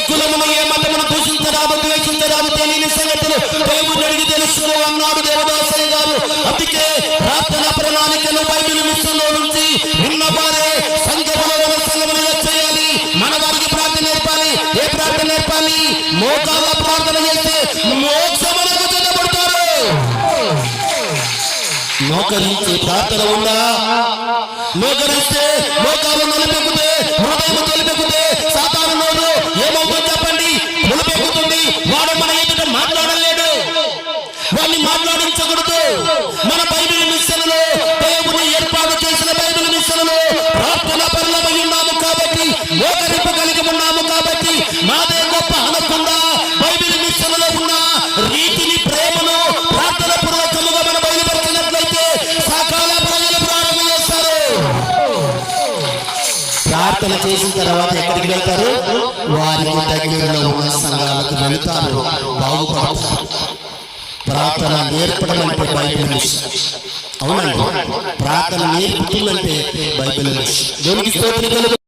కులమును ఏ మతమును దూషించరాదు, ద్వేషించరాదు, తెలియని సంగతులు దేవుని అడిగి తెలుసుకో అన్నాడు దేవదాసయ్య గారు. అందుకే ప్రార్థన ప్రణాళికను బైబిల్ మిషన్లో నుంచి ఉన్నవారే సంఘములు చేయాలి. మన వారికి ప్రార్థన నేర్పాలి. ఏ ప్రార్థన నేర్పాలి? మోకాళ్ళ ప్రార్థన చేస్తే మోక్షమునకు చెందబడతారు. మోకరించి ప్రార్థన ఉందా? మోకరిస్తే మోకాలు నలిపెక్కుతే, హృదయం తొలిపెక్కుతే సాతాను నోరు ఏమవుతుందో చెప్పండి? నలిపెక్కుతుంది. వాడు మన ఎదుట మాట్లాడలేడు, వాడిని మాట్లాడించకూడదు. మన బైబిల్ మిషన్లో దేవుని ఏర్పాటు చేసిన బైబిల్ మిషన్లో ప్రార్థన పరులమై ఉన్నాము కాబట్టి, మోకరింపు కలిగి ఉన్నాము కాబట్టి మాదే గొప్ప అనకుండా బైబిల్ మిషన్లో ఉన్న రీతిని, ప్రేమను ప్రార్థన పూర్వకముగా మన బయలుపరిచినట్లయితే సకాల ప్రజలు ప్రారంభం చేస్తారు. ప్రార్థన చేసిన తర్వాత ఎక్కడికి వెళ్తారు? వారికి దగ్గరలో ఉన్న సంఘాలకు వెళుతారు, బాగుపడతారు. ప్రార్థన నేర్పడం అంటే బైబిల్ మిషన్. అవునండి, ప్రార్థన నేర్పుతుందంటే బైబిల్ మిషన్. దేవునికి స్తోత్రం.